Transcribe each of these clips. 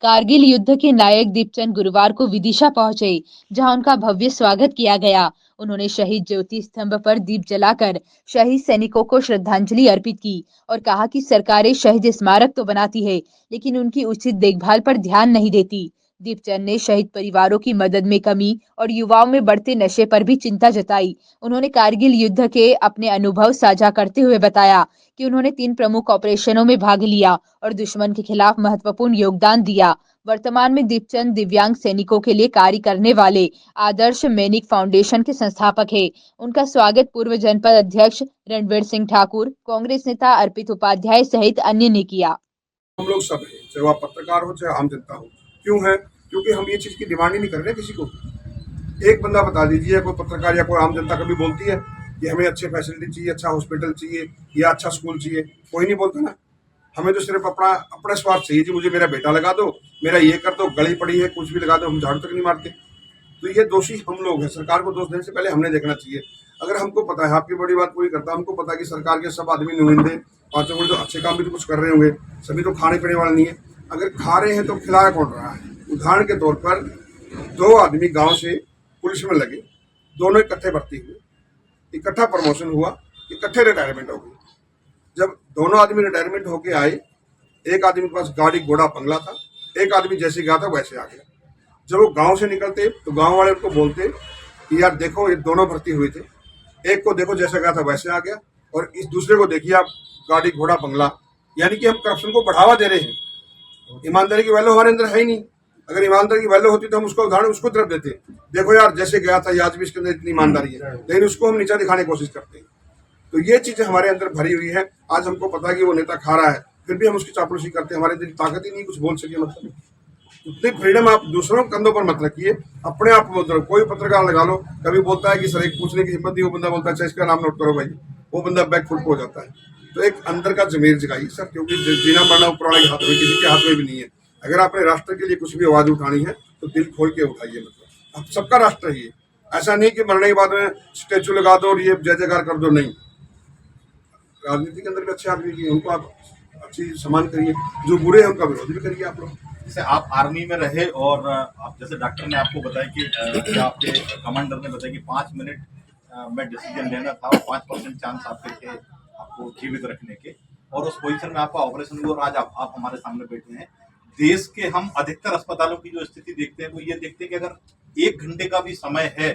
कारगिल युद्ध के नायक दीपचंद गुरुवार को विदिशा पहुंचे, जहां उनका भव्य स्वागत किया गया। उन्होंने शहीद ज्योति स्तंभ पर दीप जलाकर शहीद सैनिकों को श्रद्धांजलि अर्पित की और कहा कि सरकारें शहीद स्मारक तो बनाती है, लेकिन उनकी उचित देखभाल पर ध्यान नहीं देती। दीपचंद ने शहीद परिवारों की मदद में कमी और युवाओं में बढ़ते नशे पर भी चिंता जताई। उन्होंने कारगिल युद्ध के अपने अनुभव साझा करते हुए बताया कि उन्होंने 3 प्रमुख ऑपरेशनों में भाग लिया और दुश्मन के खिलाफ महत्वपूर्ण योगदान दिया। वर्तमान में दीपचंद दिव्यांग सैनिकों के लिए कार्य करने वाले आदर्श मैनिक फाउंडेशन के संस्थापक है। उनका स्वागत पूर्व जनपद अध्यक्ष रणवीर सिंह ठाकुर, कांग्रेस नेता अर्पित उपाध्याय सहित अन्य ने किया। हम लोग सब हैं, चाहे वह पत्रकार हो चाहे आम जनता हो। क्यों है? क्योंकि हम ये चीज़ की डिमांड ही नहीं कर रहे किसी को। एक बंदा बता दीजिए, कोई पत्रकार या कोई आम जनता कभी बोलती है कि हमें अच्छे फैसिलिटी चाहिए, अच्छा हॉस्पिटल चाहिए या अच्छा स्कूल चाहिए? कोई नहीं बोलता ना। हमें तो सिर्फ अपना स्वार्थ चाहिए जी, मुझे मेरा बेटा लगा दो, मेरा ये कर दो, गली पड़ी है कुछ भी लगा दो, हम झाड़ू तक नहीं मारते। तो ये दोषी हम लोग हैं। सरकार को दोष देने से पहले हमने देखना चाहिए। अगर हमको पता है, आपकी बड़ी बात पूरी करता, हमको पता है कि सरकार के सब आदमी नुमाइंदे पाँचों को तो अच्छे काम भी तो कुछ कर रहे होंगे, सभी तो खाने पीने वाले नहीं है। अगर खा रहे हैं तो खिलाया कौन रहा है? उदाहरण के तौर पर 2 आदमी गांव से पुलिस में लगे, दोनों इकट्ठे भर्ती हुए, इकट्ठा प्रमोशन हुआ, इकट्ठे रिटायरमेंट हो गई। जब दोनों आदमी रिटायरमेंट होके आए, एक आदमी के पास गाड़ी घोड़ा बंगला था, एक आदमी जैसे गया था वैसे आ गया। जब वो गांव से निकलते तो गांव वाले उनको बोलते कि यार देखो, ये दोनों भर्ती हुए थे, एक को देखो जैसे गया था वैसे आ गया, और इस दूसरे को देखिए आप, गाड़ी घोड़ा बंगला। यानी कि हम करप्शन को बढ़ावा दे रहे हैं। ईमानदारी की वैल्यू हमारे अंदर है ही नहीं। अगर ईमानदारी की वैल्यू होती तो हम उसका उदाहरण उसको तरफ देते, देखो यार जैसे गया था, आज भी इसके अंदर इतनी ईमानदारी है, लेकिन उसको हम नीचा दिखाने की कोशिश करते हैं। तो ये चीजें हमारे अंदर भरी हुई है। आज हमको पता है कि वो नेता खा रहा है, फिर भी हम उसकी चापलूसी करते हैं। हमारे अंदर ताकत ही नहीं कुछ बोल सके। मतलब उतनी फ्रीडम आप दूसरों के कंधों पर मत रखिए, अपने आप को मतलब कोई पत्रकार लगा लो। कभी बोलता है कि सर एक पूछने की हिम्मत नहीं, वो बंदा बोलता है अच्छा इसका नाम नोट करो भाई, वो बंदा बैक फुट हो जाता है। तो एक अंदर का जमीर जगाइए सर, क्योंकि जीना मरना ऊपर वाले के हाथ में, किसी के हाथ में भी नहीं है। अगर आपने राष्ट्र के लिए कुछ भी आवाज उठानी है तो दिल खोल के उठाइए। मतलब अब सबका राष्ट्र ही है, ऐसा नहीं कि मरने के बाद में स्टेचू लगा दो और ये जय जयकार कर दो। नहीं, राजनीति के अंदर भी अच्छे आदमी की उनको आप अच्छी सम्मान करिए, जो बुरे हैं उनका विरोध भी करिए आप लोग। जैसे आप आर्मी में रहे और आप जैसे डॉक्टर ने आपको बताया कि आपके कमांडर ने बताया कि 5 मिनट में डिसीजन लेना था और 5% चांस आपके थे आपको जीवित रखने के, और उस पोजीशन में आपका ऑपरेशन हुआ और आज आप हमारे सामने बैठे हैं। देश के हम अधिकतर अस्पतालों की जो स्थिति देखते हैं वो ये देखते हैं कि अगर 1 घंटे का भी समय है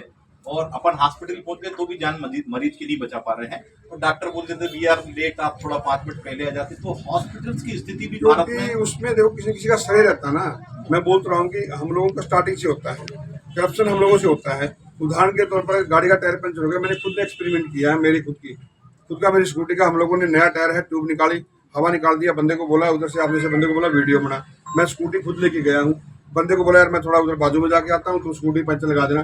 और अपन हॉस्पिटल पहुंच गए तो भी जान मरीज की नहीं बचा पा रहे हैं, तो डॉक्टर बोल देते वी आर लेट, आप थोड़ा 5 मिनट पहले आ जाते। तो हॉस्पिटल्स की स्थिति भी भारत में उसमें देखो किसी किसी का श्रेय रहता है ना। मैं बोल रहा हूँ कि हम लोगों का स्टार्टिंग से होता है, करप्शन हम लोगों से होता है। उदाहरण के तौर पर गाड़ी का टायर पंचर हो गया, मैंने खुद ने एक्सपेरिमेंट किया है। मेरी खुद का मेरी स्कूटी का, हम लोगों ने नया टायर है, ट्यूब निकाली, हवा निकाल दिया, बंदे को बोला उधर से, आपने से बंदे को बोला वीडियो बना। मैं स्कूटी खुद लेके गया हूँ, बंदे को बोला यार मैं थोड़ा उधर बाजू में जाके आता हूँ, तो स्कूटी पंचर लगा देना।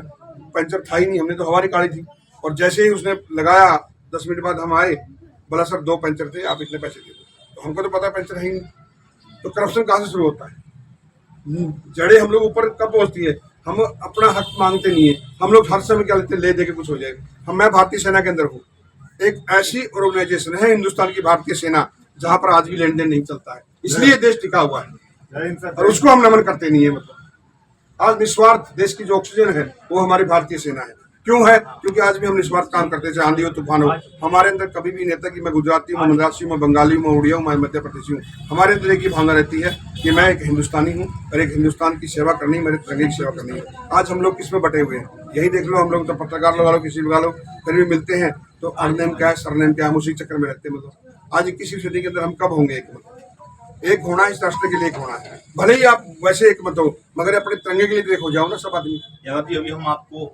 पंचर था ही नहीं, हमने तो हवा निकाली थी। और जैसे ही उसने लगाया 10 मिनट बाद हम आए, बोला सर 2 पंचर थे, आप इतने पैसे दे दो। तो हमको तो पता है पंचर है ही नहीं। तो करप्शन कहाँ से शुरू होता है? जड़े हम लोग ऊपर कब पहुंचती है? हम अपना हक मांगते नहीं है, हम लोग हर समय क्या लेते, ले दे के कुछ हो जाएगा। मैं भारतीय सेना के अंदर हूँ, एक ऐसी ऑर्गेनाइजेशन है हिंदुस्तान की भारतीय सेना जहां पर आज भी लेन देन नहीं चलता है, इसलिए देश टिका हुआ है और उसको हम नमन करते नहीं है। मतलब आज निस्वार्थ देश की जो ऑक्सीजन है वो हमारी भारतीय सेना है। क्यों है? क्योंकि आज भी हम निस्वार्थ काम करते, चाहे आंधी हो तूफान हो। हमारे अंदर कभी भी नेता कि मैं गुजराती हूँ, मैं मद्रासी हूँ, मैं बंगाली हूँ, मैं उड़िया हूँ, मैं मध्य प्रदेशी हूँ, हमारे अंदर एक ही भावना रहती है कि मैं एक हिंदुस्तानी हूँ और एक हिंदुस्तान की सेवा करनी, मेरे तिरंगे की सेवा करनी है। आज हम लोग किस में बटे हुए हैं? यही देख लो, हम लोग तो पत्रकार लगा लो, किसी लगा लो, फिर भी मिलते हैं तो अरनेम क्या है, सरनेम क्या है, हम उसी चक्कर में रहते हैं। मतलब आज 21वीं सदी के अंदर हम कब होंगे एक होना, इस राष्ट्र के लिए एक होना है। भले ही आप वैसे एक मत हो, मगर अपने तिरंगे के लिए एक हो जाओ ना सब आदमी। अभी हम आपको